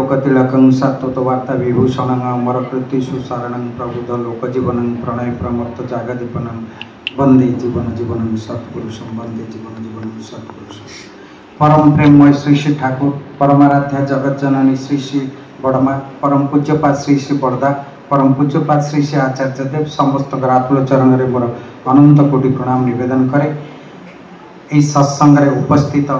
लोकतिलकं सत्त्ववार्ता विभूषणं अमरकृतिषु शरणं प्रबुद्ध लोकजीवनं प्रणय प्रमत्त जागदीपनं वंदे जीवन जीवनं सत्पुरुषं वंदे जीवन जीवनं सत्पुरुषं। परम प्रेममय श्री श्री ठाकुर परमाराध्या जगत जननी श्री श्री बड़मा परम पूज्यपाद श्री श्री बड़दा परम पूज्यपाद श्री श्री आचार्य देव समस्त आकुल चरण में मोर अनंत कोटि प्रणाम निवेदन करे। यही सत्संग उपस्थित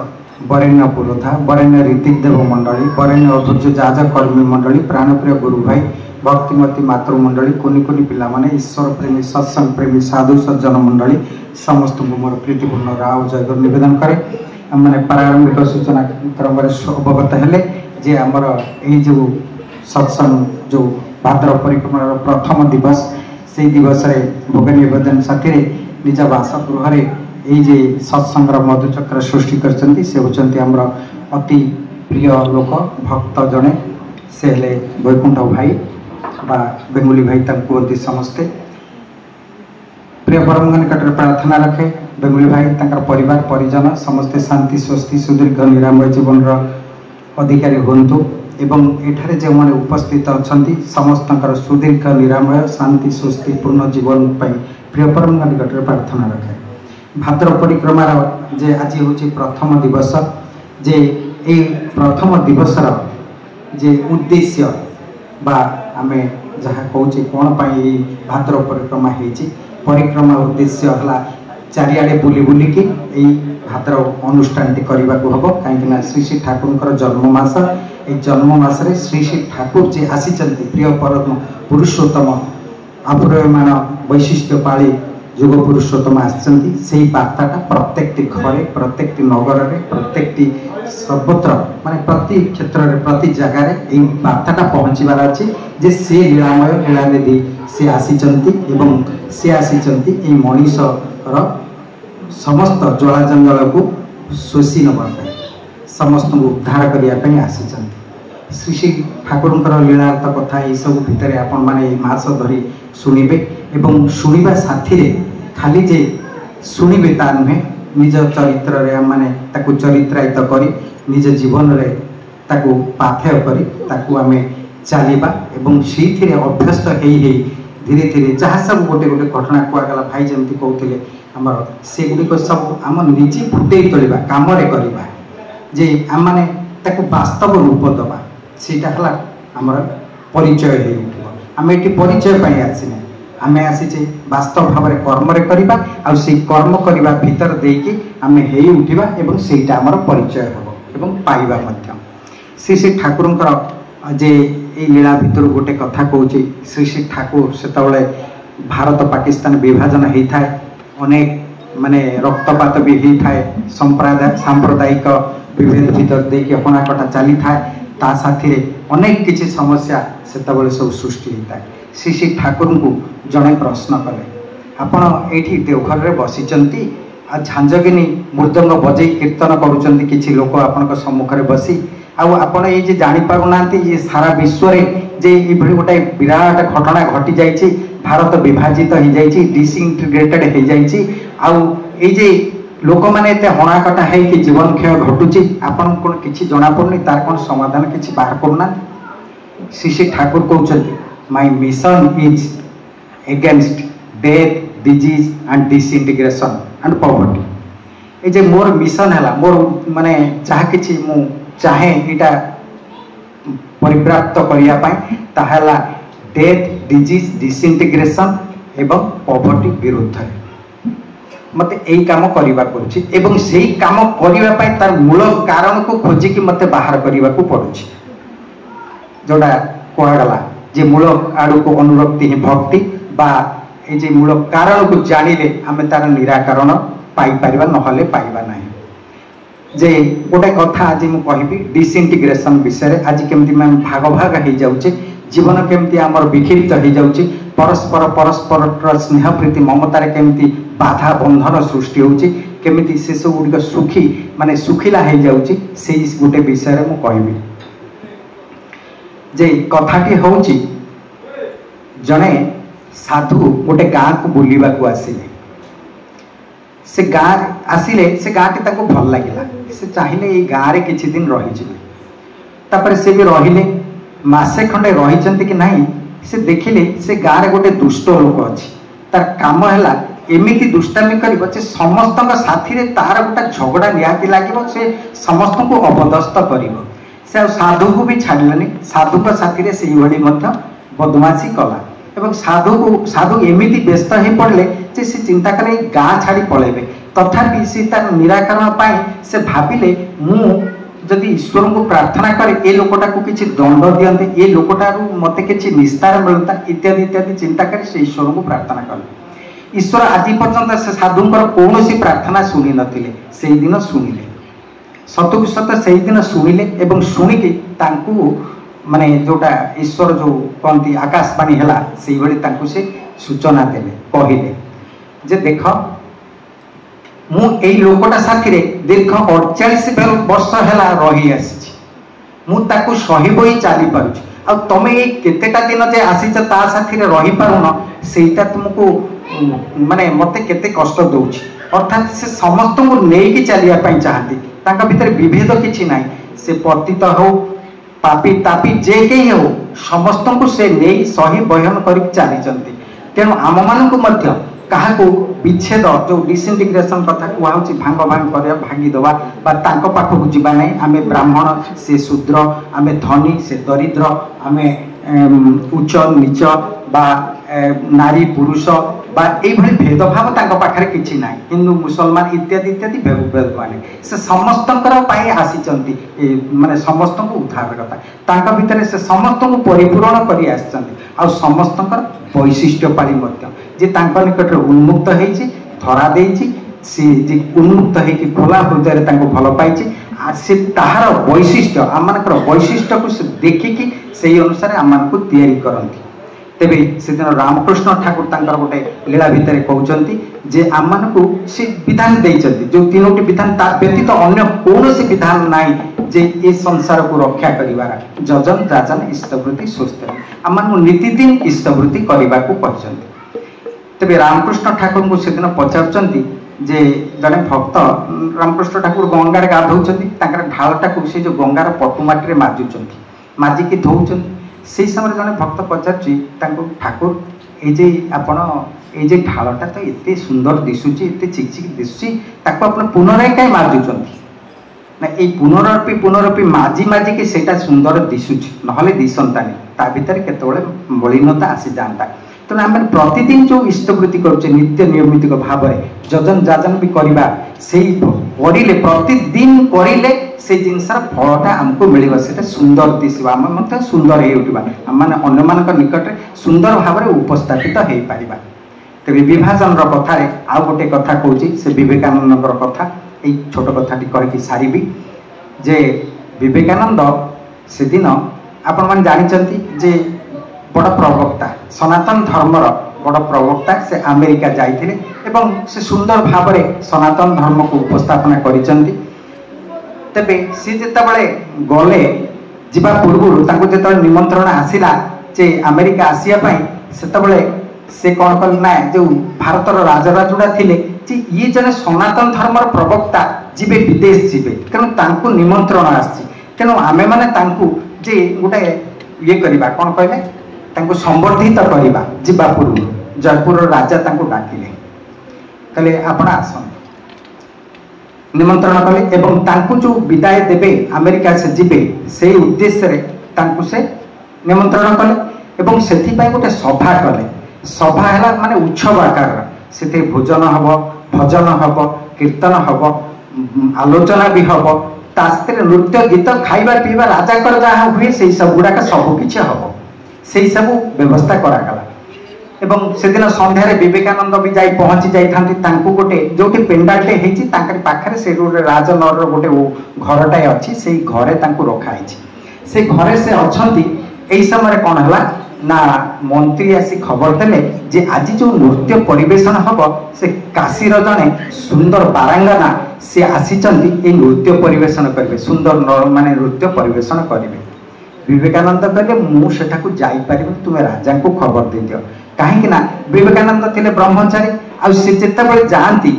वरेण्य पुरोधा वरेण्य ऋतिक देव मंडली वरेण्य अधूर्य जाज कर्मी मंडली प्राणप्रिय गुरु भाई भक्तिमती मातृमंडली कुनि कुनि पिला माने ईश्वर प्रेमी सत्संग प्रेमी साधु सज्जन मंडली समस्त को मोर प्रीतिपूर्ण राव जयगर निवेदन करे। मैंने प्रारंभिक सूचना क्रम अवगत हेले जे आमर यही जो सत्संग जो भाद्र परिक्रमा प्रथम दिवस से दिवस रे भोग निवेदन साथी निज बासगृह ये जे सत्संग मधुचक्र सृष्टि करछंती से होचंती हमर अति प्रिय लोक भक्त जने से हेले वैकुंठ भाई बा बेंगुली भाई कहते समस्ते प्रिय परम निकट प्रार्थना रखे बेंगुली भाई तंकर परिवार परिजन समस्ते शांति स्वस्ति सुदीर्घ निरामय जीवन अधिकारी हूँ एवं एठारे जो मैंने उपस्थित अच्छा समस्त सुदीर्घ निरामय शांति स्वस्ति पूर्ण जीवन प्रिय परम निकट प्रार्थना रखे। भाद्र परिक्रमार जे आज हूँ प्रथम दिवस जे ए प्रथम दिवसर जे उद्देश्य बा आमे जहाँ कहूँ कौन पाई भाद्र परिक्रमा परिक्रमा उद्देश्य है चारिआडे बुली बुलिकी भाद्र अनुष्ठान टी करने को हम कहीं श्री श्री ठाकुर जन्ममास ये जन्ममास श्री श्री ठाकुर जे आसी प्रिय परम पुरुषोत्तम अपूर्यमान वैशिष्ट्य पाली युग पुरुषोत्तम आसी बार्ताटा प्रत्येक घरे प्रत्येक नगर में प्रत्येक सर्वत्र माने प्रति क्षेत्र में प्रति जगार ये बार्ताटा पहुँचबार अच्छे जे से लीलामय लीलानिधि से आसीचंती से आसीचंती ये मनीषर समस्त जला जंगल को शोषी नवाई समस्त उद्धार करने आसीचंती। श्री श्री ठाकुर लीलार्थ कथा ये सब भितर आपण माने मास धरी शुणिबे एवं शुणिबा साथी खाली जे शुणिबे ता नुहे निज चरित्र रे माने ताकु चरित्रायित करी निज जीवन रे ताकु पाथेय करी ताकु आमे चलिबा एवं सीथिरे अभ्यस्त हेई धीरे धीरे जहाँ सब गोटे गोटे घटना कहगला भाई जमती कहते आमर से गुड़िक सब आम निजे फुटे तोड़ा कम करवा जे आम मैंने ताकु वास्तव रूप दबा सीटा है आमर परिचय हो आम ये परिचय पाई आसीने आम आसीचे वास्तव भाव में कर्म करवा आई कर्म करवा भीतर देकी आम हे उठा एवं सेटा आमर परिचय हम एवं पाइबा श्री श्री ठाकुर जे ये लीला भितर गोटे कथा कहूँ श्री श्री ठाकुर से भारत पाकिस्तान विभाजन होता है अनेक माने रक्तपात भी होता है सांप्रदायिक विभेद भीतर देखिए हणाकटा चली थाए ता साथी अनेक किसी समस्या से सब सृष्टि होता है। श्री श्री ठाकुर को जड़े प्रश्न कले आपण ये देवघर में बसीचंती आ झांझगिनी मृदंग बजे कीर्तन करुँच किसी लोक आपण सम्मुखें बसी आपण ये जानी पारुना ये सारा विश्व रे जे ये गोटे विराट घटना घटी जाइए भारत विभाजित हो जाइए डिसइंटीग्रेटेड हो जाइए आउ लोक मैंने हणाकटा है कि जीवन क्षय घटुची आपन कौन किसी जना पड़नी तार कौन समाधान किसी बाहर करना। श्री श्री ठाकुर कहते my mission is against death disease and disintegration and poverty ये जे मोर मिशन है मोर माने जहाँ कि मु चाहे यहाँ परिप्राप्त करने डेथ डिजीज डिसइंटीग्रेशन एवं पॉवर्टी विरुद्ध है मत यही कम करवा एवं से कम करने तार मूल कारण को खोजिकी मत बाहर करने को पड़ुछि जोड़ा कहगला जे मूल आड़ को अनुरक्ति ही भक्ति बा ये मूल कारण को जानिले आम तार निराकरण पाइपर नहले पाइबा नहीं जे गोटे कथा आज मुझे कहबी डिसइंटीग्रेशन विषय आज केमती भाग भाग हो जाऊे जीवन केमती आमर विक्षिप्त हो जाऊे परस्पर परस्पर स्नेह प्रीति ममतार केमती बाधा बंधन सृष्टि होमिति से सब गुड़िक सुखी माने सुखिला हो जाऊे से गोटे विषय मुझे कहबी जे कथाटी हूँ जड़े साधु गोटे गाँ को बुलवा को आसिले से गाँ आसिले से गाँ टी भल लगे से चाहिए ये गाँव में किसी दिन रही से भी रहिले मासे खंडे रही कि नहीं से देखिले से गाँव में गोटे दुष्ट लोक अच्छी तार काम है एमती दुष्टामी कर समस्त साथी तार गोटे झगड़ा निहाती लगे से समस्त को अपदस्थ कर साधु को भी छाड़लानी साधु साथी से बदमाशी कला एवं साधु एमती व्यस्त हो पड़े जे से चिंता कले गाँ छाड़ी पलैबे तथापि सी तार निराकरण से भाविले मु जदि ईश्वर को प्रार्थना करे ए लोकटा को किसी दंड दियंते ए लोकटा मते किसी निस्तार मिलता इत्यादि इत्यादि चिंता कर से ईश्वर को प्रार्थना कले। ईश्वर आज पर्यंत से साधुंकर कौन सी प्रार्थना शुणी नथिले से दिन शुणिले सतु सत से दिन शुणिले एवं शुणिकी तांकु माने जोटा ईश्वर जो कहती आकाशवाणी है से भाई से सूचना देले कहले जे देख मु एई लोकटा साथी रे दीर्घ 48 वर्ष है रही आसी मुझे सही बही चली पार्छ आ तुम ये केतेटा दिन जे आसीच ता साथी रे रही पारुन सेटा तुमको माने मते केते कष्ट दउछि अर्थात से समस्त को नेकी चलिया पई चाहती ताका भीतर विभेद किछि नाही से पतित हो पापी तापी जे कहीं हो समस्त को से नहीं सही बहन कर चली तेणु आम मान क्या विच्छेद जो डिसइंटीग्रेशन कथा कहूँ भांग भांग कर भांगीदवा पाखक जावा ना आम ब्राह्मण से शूद्र आम धनी से दरिद्र आम उच्च नीच बा नारी पुरुष बा ये भेदभाव पाखे किसी ना हिंदू मुसलमान इत्यादि इत्यादि भेदभाव से समस्त आसी माने समस्त को उद्धार कथा भितर से समस्त को परिपूरण कर समस्त वैशिष्ट्य पाली जे निकट उन्मुक्त होती धरा देती सी उन्मुक्त हो खोला हृदय भल पाई से ताहार वैशिष्ट्य आम वैशिष्ट्य को देखिकी से अनुसार आम करती तेबे से दिन रामकृष्ण ठाकुर तांकर गोटे लीला भितर कहते जे आम को सी विधान देते जो तीनोटी विधान व्यतीत अन्य कौन सी विधान नाई जे ये संसार को रक्षा करिवार जजन जाजन इष्टवृत्ति सुस्थ आम नीतिदिन इष्टवृत्ति करने को कहते। तेबे रामकृष्ण ठाकुर को से दिन पचारुचंती जे जड़े भक्त रामकृष्ण ठाकुर गंगार गाधौचंती ढालटा को से जो गंगार पटुमाटी माजुचंती माजिकी धोउचंती से समय जड़े भक्त पचारुची ठाकुर ये आपण ये ढालटा तो एत सुंदर दिशुची एत चिकचिक दिशुची ताको आपण पुनराय कहीं माजुचंती ना ये पुनरपी माजी माजिकी सेटा सुंदर दिशुची नहले दिशंतानी ता भितर केतबेले मलिनता आसी जाता तेणु आम प्रतिदिन जो इष्टवृत्ति करुचे नित्य नियमित भाव में जजन जाजन भी करवा से करे प्रतिदिन करे से जिनसर फलटा आमको मिल सुंदर दिशा आम सुंदर हो अन्य निकट सुंदर भाव में उपस्थापित हो पार। तेरे विभाजन कथा आउ गोटे कथा कहूँ से विवेकानंद कथा ये छोट कथाटी कहीकि सारी जे विवेकानंद से दिन आपण मैंने जानते जे बड़ प्रवक्ता सनातन धर्मर बड़ प्रवक्ता से अमेरिका जाइथिले एवं से सुंदर भाव में सनातन धर्म को उपस्थापना करिसेंती। तेबे सी जेतेबेले गले जिबा पूर्व तांको जेतेबेले निमंत्रण आसिला जे अमेरिका आसिया पई सेतेबेले से कौन कल ना जो भारतर राजराजुड़ा थिले जे ये जने सनातन धर्मर प्रवक्ता जीवे विदेश जीवे तेणु तांको निमंत्रण आसी तेणु आमे माने तांको जे गोटे ये करबा कौन कहले तांको संबर्धित करवा जीवा पूर्व जयपुर राजा तांको डाकिले कहले आपण आसन निमंत्रण कले एवं तांको जो विदाय देबे अमेरिका से जीवे से उद्देश्य रे तांको से निमंत्रण कले एवं सेथि पाई गोटे सभा कले सभा है माने उत्सव आकार से भोजन हम भजन हम कीर्तन हम आलोचना भी हम तास्ते नृत्य गीत खाइबा पीवा राजा कर जहाँ हुए से सब गुड़ाक सबकि हम से सब व्यवस्था करागला एवं से दिन संध्यारे विवेकानंद भी जाई पहुंची जाइथांती गोटे जो पेंडालटे होती पाखे से गोटे राजनगर गोटे घरटाए अच्छी से घरे रखाई से घरे से अच्छी यही समय कौन है ना मंत्री आसी खबर देले जे आज जो नृत्य परिवेशन हम से काशीर जड़े सुंदर बारांगना से आसीचंती ये नृत्य परिवेशन करेंगे सुंदर माने नृत्य परिवेशन करेंगे। विवेकानंद कहले मुझा जापर तुम्हें राजा को खबर दे दियो कहीं विवेकानंद थे ब्रह्मचारी आते जाती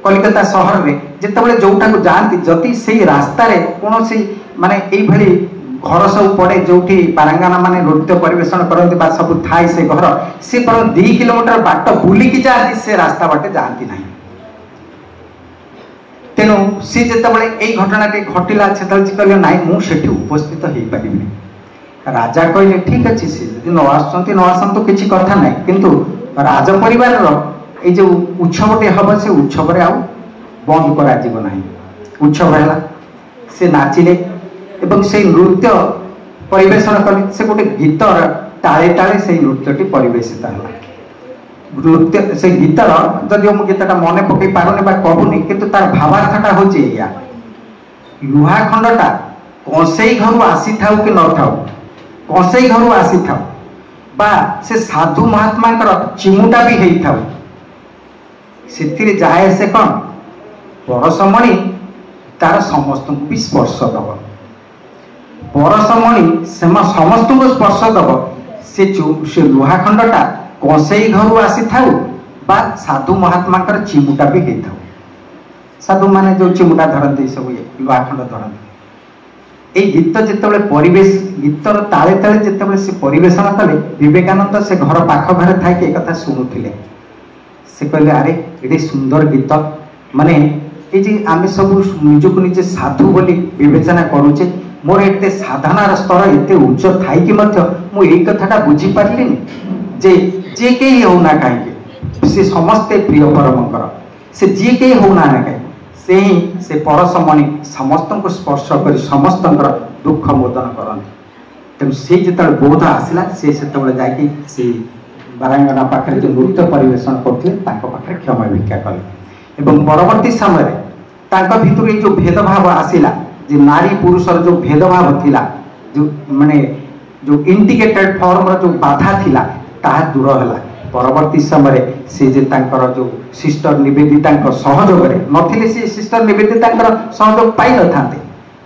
कलिकता सहर में जिते जोटा को जाती जदि से रास्तार कौन माने ये घर सब पड़े जो पारंगाना माने नृत्य परिवेशन करते सब थाए से घर सी पर 2 किलोमीटर बाट बुलिकी जाती से रास्ता बाटे जाती ना तेणु सी जिते यही घटना घटला से कहले ना मुझे उपस्थित हो पारि राजा कहले ठीक अच्छे सी न आसती न आसतु किसी कथा ना किंतु राज परिवार ये जो उत्सवटे हम से उत्सव बंद करा उत्सव है से नाचिले एवं से नृत्य परिवेशन कले से गोटे गीत ताले ताले से नृत्यटी परिवेशित है नृत्य से गीतर जदि मुझे गीतटा मन पकई पारुनी कहूनी किंतु तार भावार्थटा हूँ या लुहा खंडटा कंसई घर आसी थाउ कि न थाउ कंसई घर आसी थाउ बा से साधु महात्मा चिमुटा भी हेई थाउ से जाए से कौन परसमणि तार समस्त को भी स्पर्श दब परसमणि से समस्त को स्पर्श दब से लुहा खंडटा कंसई घर आसी थाउ बा साधु महात्मा चिमुटा भी हेई थाउ साधु माने जो चिमुटा धरती सब ये लुहा खंड धरती ये गीत जिते परिवेश गीतर ताले ताले जिते से परिवेशन कले विवेकानंद से घर पाख घर था कि कथा शुणुले से कहले अरे ये सुंदर गीत माने ये जे आम सब निजक निजे साधु बोली विवेचना करुचे मोर एते साधनार स्तर एते उच्च थाई कि मु यही कथाटा बुझी पारिलिनी जे जे के होना कहीं से समस्ते प्रिय परमकर से जे के होना ना कहीं से ही से परसमणि समस्त को स्पर्श कर समस्त दुख मोदन करते तेणु से जो बोध आसला से जाकि बारांगना पाखे जो नृत्य परिवेशन करते क्षमा भिक्षा कले एवं परवर्ती समय भितर जो भेदभाव आसला जो नारी पुरुषर जो भेदभाव थिला जो माने जो इंडिकेटेड फॉर्म जो बाधा थिला ताहा दूर है परवर्ती समय से जे तांकर जो सिस्टर निवेदिता सहयोग नथिले से सिस्टर निवेदिता सहयोग पाई न थांते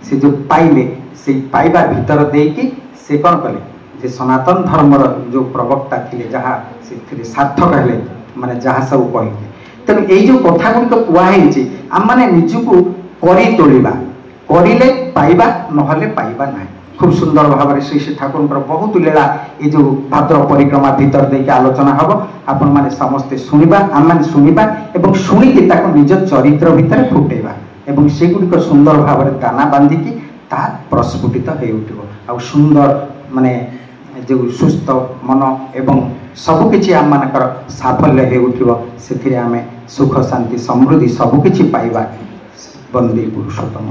से जो पाइले से पाइबा भीतर देकी से कौन कले जे सनातन धर्मर जो प्रवक्ता थिले जहाँ से सार्थक हेले माने जहाँ सब कहले तेणु यही जो कथा गुड़िक कहुई आम मैंने निजको करी तोड़ा करिले पाइबा नहले पाइबा ना खूब सुंदर भाव में श्री श्री ठाकुर बहुत लीला ये जो भाद्र परिक्रमा भीतर देके आलोचना हम आपण मैंने समस्ते शुणा आम मैंने शुणा और शुणिकी निज चरित्र भितर फुटेबा एवं से गुड़िक सुंदर भाव में दाना बांधिकी ता प्रस्फुटित हो उठिब आ सुंदर माने जो सुस्थ मन एवं सबकि आम मानकर साफल्य हो उठिब से आम सुख शांति समृद्धि सबकि पाइबा। वंदे पुरुषोत्तम।